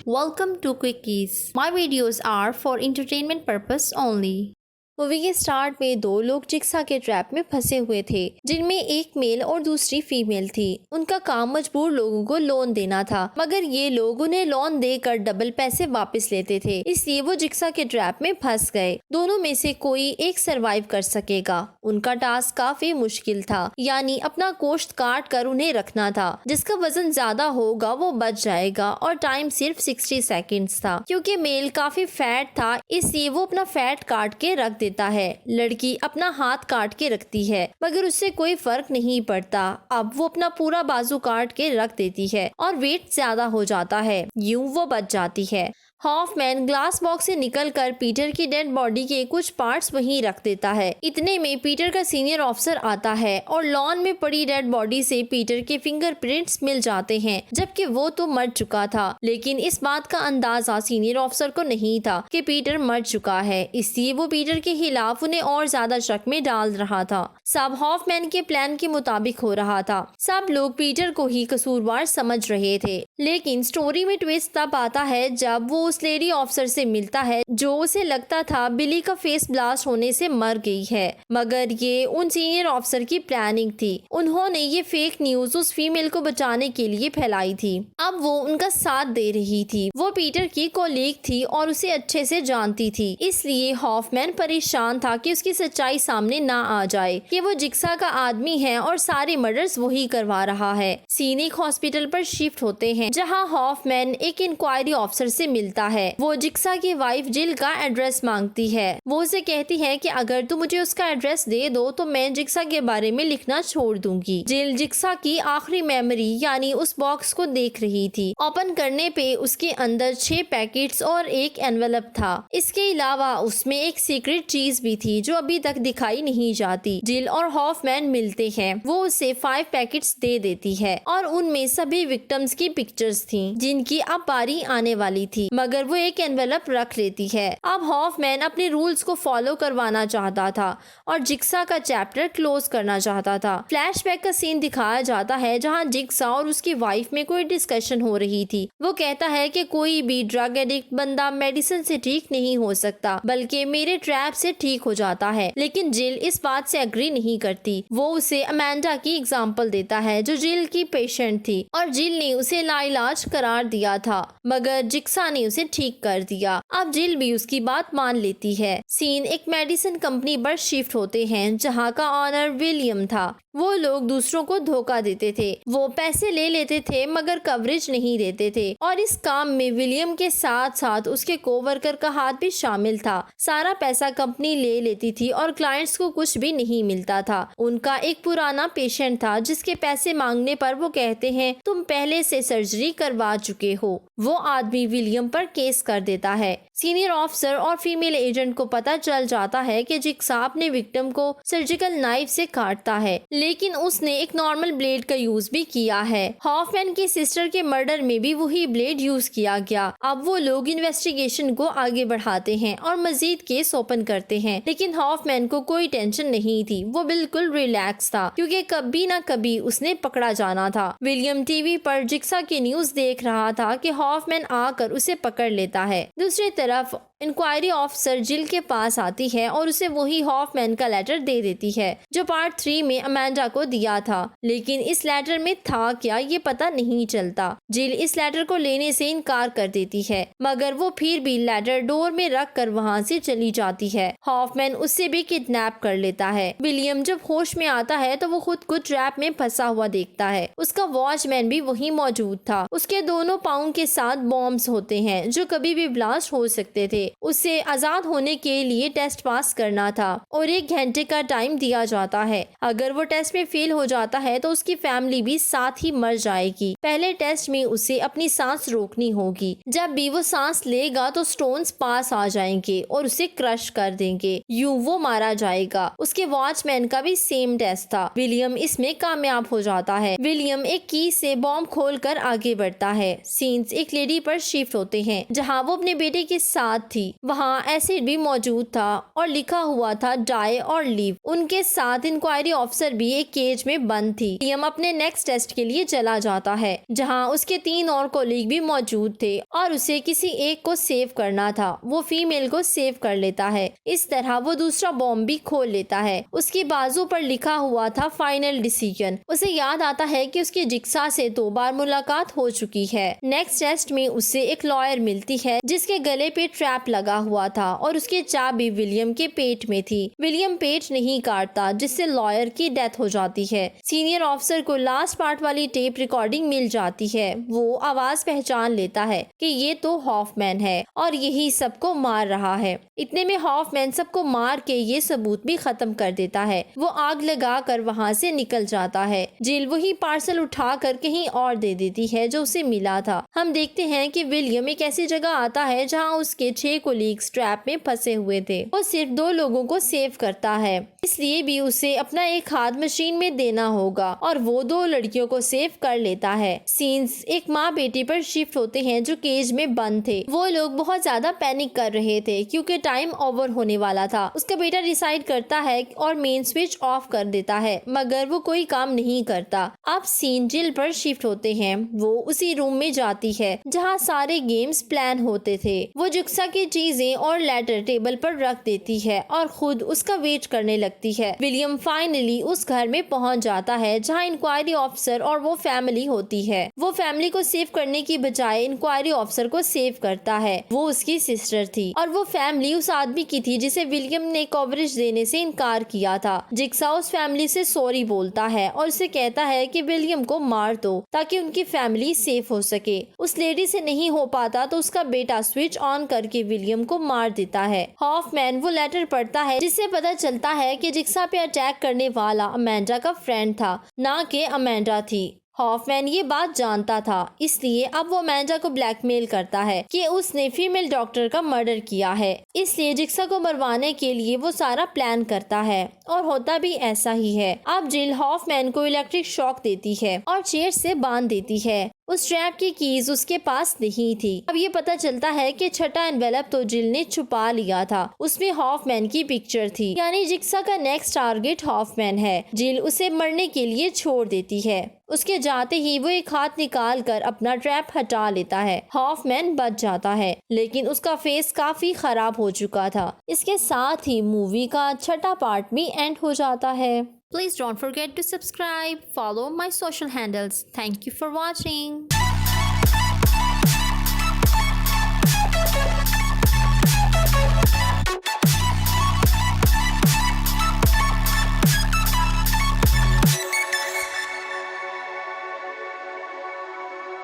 Welcome to Quickies. My videos are for entertainment purpose only. Movie के start में दो लोग जिक्सा के ट्रैप में फंसे हुए थे, जिनमें एक मेल और दूसरी फीमेल थी। उनका काम मजबूर लोगों को लोन देना था, मगर ये लोग उन्हें लोन देकर डबल पैसे वापस लेते थे, इसलिए वो जिक्सा के ट्रैप में फंस गए। दोनों में से कोई एक सरवाइव कर सकेगा। उनका टास्क काफी मुश्किल था, यानी अपना गोश्त काट कर उन्हें रखना था। जिसका वजन ज्यादा होगा वो बच जाएगा और टाइम सिर्फ 60 सेकेंड्स था। क्योंकि मेल काफी फैट था, इसलिए वो अपना फैट काट के रख देता है। लड़की अपना हाथ काट के रखती है, मगर उससे कोई फर्क नहीं पड़ता। अब वो अपना पूरा बाजू काट के रख देती है और वेट ज्यादा हो जाता है, यूं वो बच जाती है। हॉफमैन ग्लास बॉक्स से निकलकर पीटर की डेड बॉडी के कुछ पार्ट्स वहीं रख देता है। इतने में पीटर का सीनियर ऑफिसर आता है और लॉन में पड़ी डेड बॉडी से पीटर के फिंगरप्रिंट्स मिल जाते हैं, जबकि वो तो मर चुका था। लेकिन इस बात का अंदाजा सीनियर ऑफिसर को नहीं था कि पीटर मर चुका है, इसलिए वो पीटर के खिलाफ उन्हें और ज्यादा शक में डाल रहा था। सब हॉफमैन के प्लान के मुताबिक हो रहा था। सब लोग पीटर को ही कसूरवार समझ रहे थे, लेकिन स्टोरी में ट्विस्ट तब आता है जब वो उस लेडी ऑफिसर से मिलता है जो उसे लगता था बिली का फेस ब्लास्ट होने से मर गई है, मगर ये उन सीनियर ऑफिसर की प्लानिंग थी। उन्होंने ये फेक न्यूज उस फीमेल को बचाने के लिए फैलाई थी। अब वो उनका साथ दे रही थी। वो पीटर की कोलीग थी और उसे अच्छे से जानती थी, इसलिए हॉफमैन परेशान था कि उसकी सच्चाई सामने ना आ जाए कि वो जिक्सा का आदमी है और सारे मर्डर्स वही करवा रहा है। सीन एक हॉस्पिटल पर शिफ्ट होते हैं, जहाँ हॉफमैन एक इंक्वायरी ऑफिसर से मिलता है। वो जिक्सा की वाइफ जिल का एड्रेस मांगती है। वो उसे कहती है कि अगर तू मुझे उसका एड्रेस दे दो तो मैं जिक्सा के बारे में लिखना छोड़ दूंगी। जिल जिक्सा की आखिरी मेमोरी यानी उस बॉक्स को देख रही थी। ओपन करने पे उसके अंदर 6 पैकेट्स और एक एनवेलप था। इसके अलावा उसमें एक सीक्रेट चीज भी थी जो अभी तक दिखाई नहीं जाती। जिल और हॉफमैन मिलते हैं। वो उसे 5 पैकेट्स दे देती है और उनमें सभी विक्टिम्स की पिक्चर्स थी, जिनकी अब बारी आने वाली थी, मगर वो एक एनवेलप रख लेती है। अब हॉफमैन अपने रूल्स को फॉलो करवाना चाहता था और जिक्सा का चैप्टर क्लोज करना चाहता था। फ्लैशबैक का सीन दिखाया जाता है जहां जिक्सा और उसकी वाइफ में कोई डिस्कशन हो रही थी। वो कहता है कि कोई भी ड्रग एडिक्ट बंदा मेडिसिन से ठीक नहीं हो सकता, बल्कि मेरे ट्रैप से ठीक हो जाता है। लेकिन जिल इस बात से एग्री नहीं करती। वो उसे अमेंडा की एग्जाम्पल देता है जो जिल की पेशेंट थी और जिल ने उसे लाइलाज करार दिया था, मगर जिक्सा ने उसे ठीक कर दिया। अब जिल भी उसकी बात मान लेती है। सीन एक मेडिसिन कंपनी पर शिफ्ट होते हैं जहाँ का ऑनर विलियम था। वो लोग दूसरों को धोखा देते थे। वो पैसे ले लेते थे मगर कवरेज नहीं देते थे, और इस काम में विलियम के साथ साथ उसके कोवर्कर का हाथ भी शामिल था। सारा पैसा कंपनी ले लेती थी और क्लाइंट्स को कुछ भी नहीं मिलता था। उनका एक पुराना पेशेंट था जिसके पैसे मांगने पर वो कहते हैं तुम पहले से सर्जरी करवा चुके हो। वो आदमी विलियम पर केस कर देता है। सीनियर ऑफिसर और फीमेल एजेंट को पता चल जाता है कि जिक्सा अपने विक्टिम को सर्जिकल नाइफ से काटता है, लेकिन उसने एक नॉर्मल ब्लेड का यूज भी किया है। हॉफमैन की सिस्टर के मर्डर में भी वही ब्लेड यूज किया गया। अब वो लोग इन्वेस्टिगेशन को आगे बढ़ाते हैं और मजीद केस ओपन करते हैं, लेकिन हॉफमैन को कोई टेंशन नहीं थी। वो बिल्कुल रिलैक्स था क्योंकि कभी ना कभी उसने पकड़ा जाना था। विलियम टीवी पर जिक्सा की न्यूज देख रहा था कि हॉफमैन आकर उसे पकड़ लेता है। दूसरी तरफ इंक्वायरी ऑफिसर जिल के पास आती है और उसे वही हॉफमैन का लेटर दे देती है जो पार्ट 3 में अमेंडा को दिया था, लेकिन इस लेटर में था क्या ये पता नहीं चलता। जिल इस लेटर को लेने से इनकार कर देती है, मगर वो फिर भी लेटर डोर में रख कर वहाँ से चली जाती है। हॉफमैन उससे भी किडनैप कर लेता है। विलियम जब होश में आता है तो वो खुद को ट्रैप में फंसा हुआ देखता है। उसका वॉचमैन भी वहीं मौजूद था। उसके दोनों पाँव के साथ बॉम्ब्स होते हैं जो कभी भी ब्लास्ट हो सकते थे। उसे आजाद होने के लिए टेस्ट पास करना था और 1 घंटे का टाइम दिया जाता है। अगर वो टेस्ट में फेल हो जाता है तो उसकी फैमिली भी साथ ही मर जाएगी। पहले टेस्ट में उसे अपनी सांस रोकनी होगी। जब भी वो सांस लेगा तो स्टोन्स पास आ जाएंगे और उसे क्रश कर देंगे, यूं वो मारा जाएगा। उसके वॉचमैन का भी सेम टेस्ट था। विलियम इसमें कामयाब हो जाता है। विलियम एक की से बॉम्ब खोलकर आगे बढ़ता है। सीन्स एक लेडी पर शिफ्ट होते हैं जहाँ वो अपने बेटे के साथ थी। थी। वहाँ एसिड भी मौजूद था और लिखा हुआ था डाई और लीव। उनके साथ इंक्वायरी ऑफिसर भी एक केज में बंद थी। विलियम अपने नेक्स्ट टेस्ट के लिए चला जाता है, जहाँ उसके 3 और कोलीग भी मौजूद थे और उसे किसी एक को सेव करना था। वो फीमेल को सेव कर लेता है। इस तरह वो दूसरा बॉम्ब भी खोल लेता है। उसकी बाजू पर लिखा हुआ था फाइनल डिसीजन। उसे याद आता है कि उसकी जिक्सा से 2 बार मुलाकात हो चुकी है। नेक्स्ट टेस्ट में उसे एक लॉयर मिलती है जिसके गले पे ट्रैप लगा हुआ था और उसकी चाबी विलियम के पेट में थी। विलियम पेट नहीं काटता, जिससे लॉयर की डेथ हो जाती है। सीनियर ऑफिसर को लास्ट पार्ट वाली टेप रिकॉर्डिंग मिल जाती है। वो आवाज पहचान लेता है कि ये तो हॉफमैन है और यही सबको मार रहा है। इतने में हॉफमैन सबको मार के ये सबूत भी खत्म कर देता है। वो आग लगा कर वहाँ से निकल जाता है। जिल वही पार्सल उठा कर कहीं और दे देती है जो उसे मिला था। हम देखते हैं कि विलियम एक ऐसी जगह आता है जहाँ उसके 6 कोलीग्स ट्रैप में फंसे हुए थे। वो सिर्फ 2 लोगों को सेव करता है, इसलिए भी उसे अपना एक हाथ मशीन में देना होगा और वो 2 लड़कियों को सेव कर लेता है। सीन्स एक माँ बेटी पर शिफ्ट होते हैं जो केज में बंद थे। वो लोग बहुत ज्यादा पैनिक कर रहे थे क्योंकि टाइम ओवर होने वाला था। उसका बेटा डिसाइड करता है और मेन स्विच ऑफ कर देता है, मगर वो कोई काम नहीं करता। अब सीन जिल पर शिफ्ट होते हैं। वो उसी रूम में जाती है जहाँ सारे गेम्स प्लान होते थे। वो जुक्सा की चीजें और लेटर टेबल पर रख देती है और खुद उसका वेट करने लगती है। विलियम फाइनली उस घर में पहुंच जाता है जहाँ इंक्वायरी ऑफिसर और वो फैमिली होती है। वो फैमिली को सेव करने की बजाय इंक्वायरी ऑफिसर को सेव करता है। वो उसकी सिस्टर थी और वो फैमिली उस आदमी की थी जिसे विलियम ने कवरेज देने से इनकार किया था। जिक्सा उस फैमिली से सॉरी बोलता है और उसे कहता है कि विलियम को मार दो ताकि उनकी फैमिली सेफ हो सके। उस लेडी से नहीं हो पाता तो उसका बेटा स्विच ऑन करके विलियम को मार देता है। हॉफमैन वो लेटर पढ़ता है जिससे पता चलता है कि जिक्सा पे अटैक करने वाला अमेंडा का फ्रेंड था, ना कि अमेंडा थी। हॉफमैन ये बात जानता था, इसलिए अब वो अमेंडा को ब्लैकमेल करता है कि उसने फीमेल डॉक्टर का मर्डर किया है। इसलिए जिक्सा को मरवाने के लिए वो सारा प्लान करता है और होता भी ऐसा ही है। अब जिल हॉफमैन को इलेक्ट्रिक शॉक देती है और चेयर से बांध देती है। उस ट्रैप की कीज उसके पास नहीं थी। अब ये पता चलता है कि छठा एनवेलप तो जिल ने छुपा लिया था। उसमें हॉफमैन की पिक्चर थी, यानी जिक्सा का नेक्स्ट टारगेट हॉफमैन है। जिल उसे मरने के लिए छोड़ देती है। उसके जाते ही वो एक हाथ निकाल कर अपना ट्रैप हटा लेता है। हॉफमैन बच जाता है, लेकिन उसका फेस काफी खराब हो चुका था। इसके साथ ही मूवी का छठा पार्ट भी एंड हो जाता है। Please don't forget to subscribe, follow my social handles. Thank you for watching.